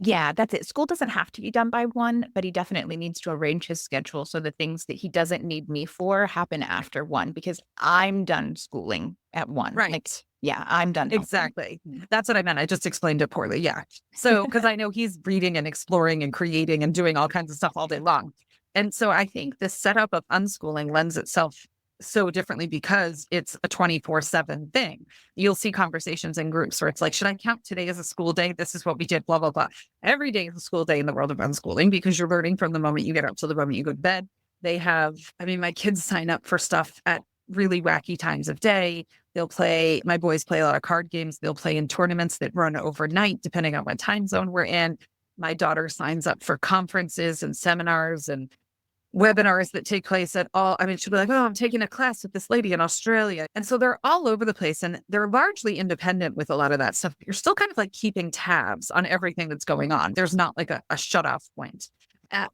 Yeah, that's it. School doesn't have to be done by 1, but he definitely needs to arrange his schedule so the things that he doesn't need me for happen after 1, because I'm done schooling at 1. Right. Like, yeah, I'm done. Exactly. That's what I meant. I just explained it poorly. Yeah. So, because I know he's reading and exploring and creating and doing all kinds of stuff all day long. And so I think the setup of unschooling lends itself so differently because it's a 24/7 thing. You'll see conversations in groups where it's like, should I count today as a school day? This is what we did, blah, blah, blah. Every day is a school day in the world of unschooling because you're learning from the moment you get up to the moment you go to bed. They have, I mean, my kids sign up for stuff at really wacky times of day. My boys play a lot of card games. They'll play in tournaments that run overnight, depending on what time zone we're in. My daughter signs up for conferences and seminars and webinars that take place at all. I mean, she'll be like, oh, I'm taking a class with this lady in Australia. And so they're all over the place and they're largely independent with a lot of that stuff. You're still kind of like keeping tabs on everything that's going on. There's not like a shut off point. At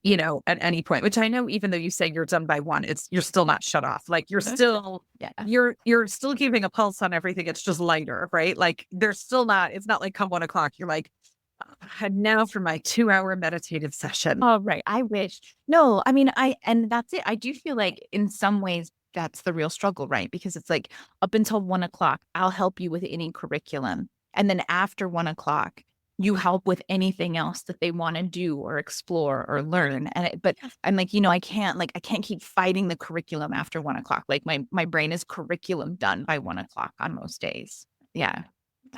any point, which I know, even though you say you're done by 1, you're still not shut off. Like you're still, you're still keeping a pulse on everything. It's just lighter, right? Like there's still not, it's not like come 1 o'clock, you're like, and now for my 2-hour meditative session. Oh, right. I wish. No, I mean, and that's it. I do feel like in some ways that's the real struggle, right? Because it's like up until 1 o'clock, I'll help you with any curriculum. And then after 1 o'clock, you help with anything else that they want to do or explore or learn. But I'm like, I can't keep fighting the curriculum after 1 o'clock. Like my brain is curriculum done by 1 o'clock on most days. Yeah.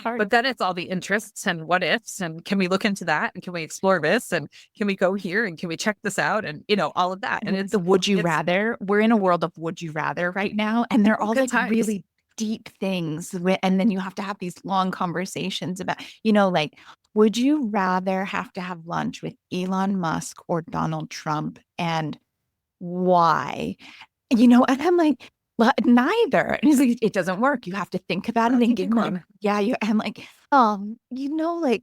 Hard. But then it's all the interests and what ifs and can we look into that and can we explore this and can we go here and can we check this out and all of that. And it's the would you rather. We're in a world of would you rather right now, and they're all like really deep things. And then you have to have these long conversations about, like, would you rather have to have lunch with Elon Musk or Donald Trump, and why? And I'm like, well, neither. And he's like, it doesn't work. You have to think about it and give one. Yeah. I'm like, like,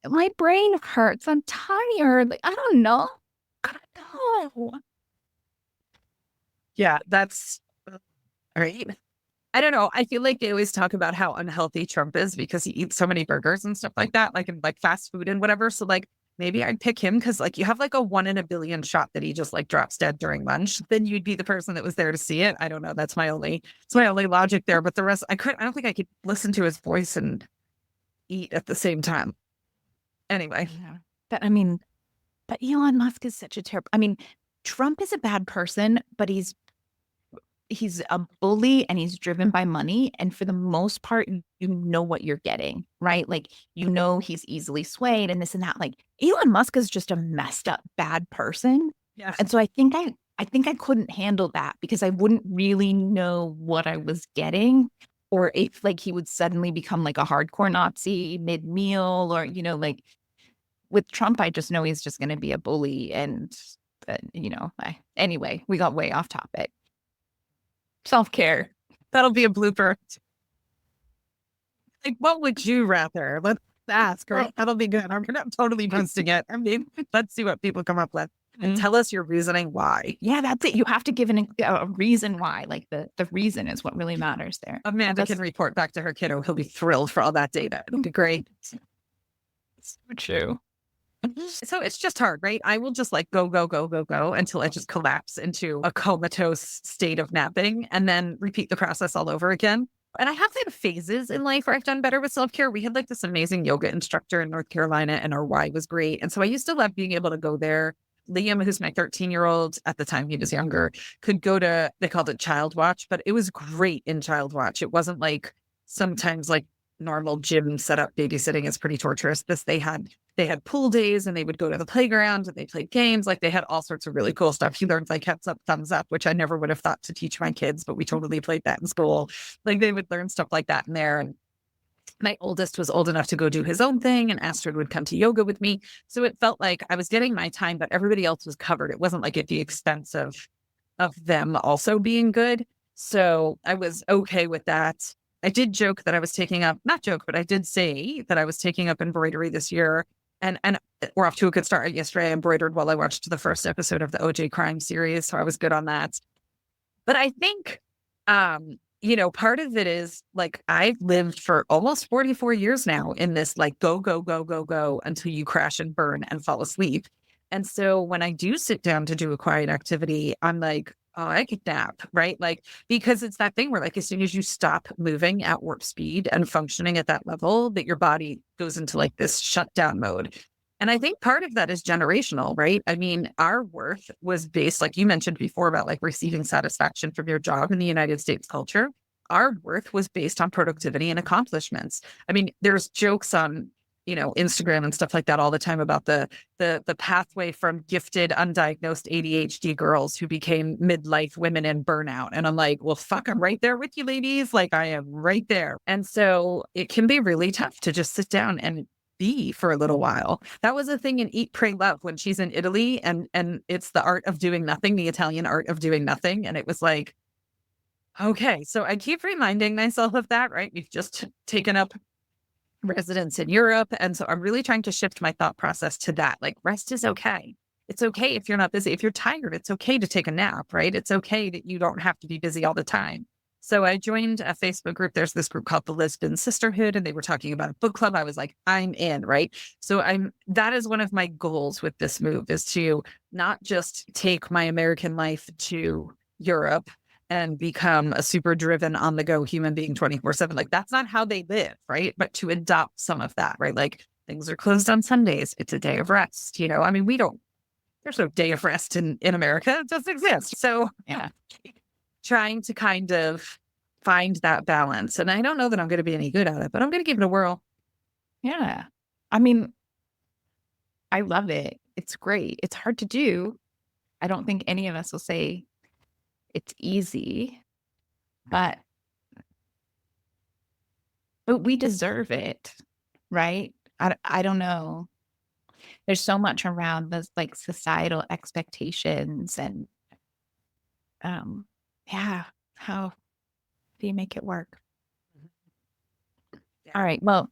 my brain hurts. I'm tired. Like, I don't know. No. Yeah, that's right. I don't know. I feel like they always talk about how unhealthy Trump is because he eats so many burgers and stuff like that, like in like fast food and whatever. So like, maybe I'd pick him because like you have like a 1 in a billion shot that he just like drops dead during lunch. Then you'd be the person that was there to see it. I don't know. It's my only logic there. But the rest, I don't think I could listen to his voice and eat at the same time. Anyway. Yeah. But Elon Musk is such a terrible, Trump is a bad person, but he's a bully and he's driven by money. And for the most part, you know what you're getting, right? Like, he's easily swayed and this and that. Like Elon Musk is just a messed up, bad person. Yeah. And so I think I couldn't handle that because I wouldn't really know what I was getting, or if like he would suddenly become like a hardcore Nazi mid-meal, or, like with Trump, I just know he's just going to be a bully. And, anyway, we got way off topic. Self-care. That'll be a blooper. Like, what would you rather? Let's ask, right? That'll be good. I'm not totally posting it. Let's see what people come up with. And tell us your reasoning why. Yeah, that's it. You have to give a reason why. Like the reason is what really matters there. Amanda can report back to her kiddo. He'll be thrilled for all that data. It'll be great. So true. So it's just hard, right? I will just like go until I just collapse into a comatose state of napping and then repeat the process all over again. And I have had phases in life where I've done better with self-care. We had like this amazing yoga instructor in North Carolina and our Y was great. And so I used to love being able to go there. Liam, who's my 13-year-old, at the time he was younger, could go to, they called it Child Watch, but it was great in Child Watch. It wasn't like sometimes like normal gym setup babysitting is pretty torturous. They had pool days and they would go to the playground and they played games. Like they had all sorts of really cool stuff. He learned like heads up, thumbs up, which I never would have thought to teach my kids, but we totally played that in school. Like they would learn stuff like that in there. And my oldest was old enough to go do his own thing and Astrid would come to yoga with me. So it felt like I was getting my time, but everybody else was covered. It wasn't like at the expense of them also being good. So I was okay with that. I did joke that I was taking up, not joke, but I did say that I was taking up embroidery this year. And we're off to a good start. Yesterday, I embroidered while I watched the first episode of the OJ crime series. So I was good on that. But I think, part of it is like I've lived for almost 44 years now in this like go until you crash and burn and fall asleep. And so when I do sit down to do a quiet activity, I'm like, oh, I could nap, right? Like, because it's that thing where like, as soon as you stop moving at warp speed and functioning at that level, that your body goes into like this shutdown mode. And I think part of that is generational, right? I mean, our worth was based, like you mentioned before, about like receiving satisfaction from your job in the United States culture. Our worth was based on productivity and accomplishments. I mean, there's jokes on, Instagram and stuff like that all the time about the pathway from gifted, undiagnosed ADHD girls who became midlife women in burnout. And I'm like, well, fuck, I'm right there with you, ladies. Like, I am right there. And so it can be really tough to just sit down and be for a little while. That was a thing in Eat, Pray, Love when she's in Italy, and it's the art of doing nothing, the Italian art of doing nothing. And it was like, okay, so I keep reminding myself of that, right? We've just taken up residence in Europe. And so I'm really trying to shift my thought process to that. Like, rest is okay. It's okay if you're not busy. If you're tired, it's okay to take a nap, right? It's okay that you don't have to be busy all the time. So I joined a Facebook group. There's this group called the Lisbon Sisterhood, and they were talking about a book club. I was like, I'm in, right? So that is one of my goals with this move, is to not just take my American life to Europe and become a super driven on the go human being 24/7. Like, that's not how they live, right? But to adopt some of that, right? Like, things are closed on Sundays. It's a day of rest. I mean, there's no day of rest in America. It doesn't exist. So Yeah. trying to kind of find that balance. And I don't know that I'm going to be any good at it, but I'm going to give it a whirl. Yeah. I mean, I love it. It's great. It's hard to do. I don't think any of us will say it's easy, but we deserve it, right? I don't know. There's so much around those like societal expectations and yeah, how do you make it work? Yeah. All right. Well,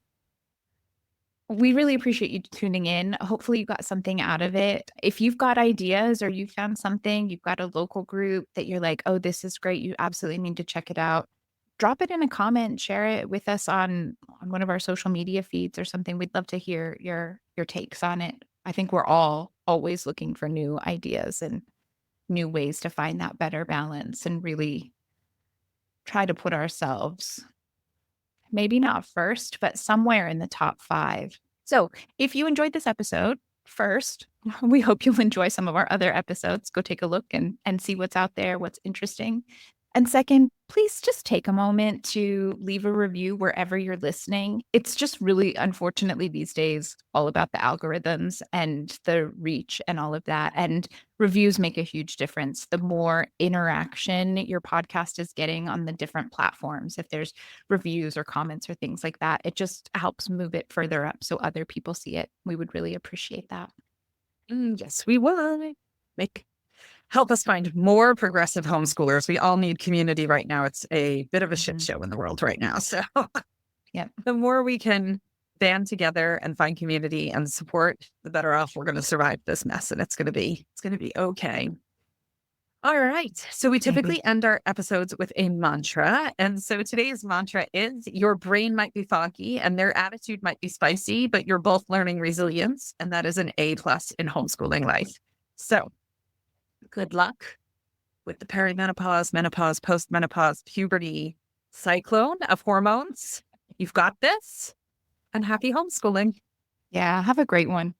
we really appreciate you tuning in. Hopefully you got something out of it. If you've got ideas or you found something, you've got a local group that you're like, oh, this is great, you absolutely need to check it out. Drop it in a comment, share it with us on one of our social media feeds or something. We'd love to hear your takes on it. I think we're all always looking for new ideas and new ways to find that better balance and really try to put ourselves maybe not first, but somewhere in the top 5. So if you enjoyed this episode, first, we hope you'll enjoy some of our other episodes. Go take a look and see what's out there, what's interesting. And second, please just take a moment to leave a review wherever you're listening. It's just really, unfortunately, these days, all about the algorithms and the reach and all of that. And reviews make a huge difference. The more interaction your podcast is getting on the different platforms, if there's reviews or comments or things like that, it just helps move it further up so other people see it. We would really appreciate that. Yes, we would. Help us find more progressive homeschoolers. We all need community right now. It's a bit of a shit show in the world right now. So yeah, the more we can band together and find community and support, the better off we're going to survive this mess. And it's going to be okay. All right. So we typically end our episodes with a mantra. And so today's mantra is: your brain might be foggy and their attitude might be spicy, but you're both learning resilience. And that is an A+ in homeschooling life. So good luck with the perimenopause, menopause, postmenopause, puberty cyclone of hormones. You've got this, and happy homeschooling. Yeah. Have a great one.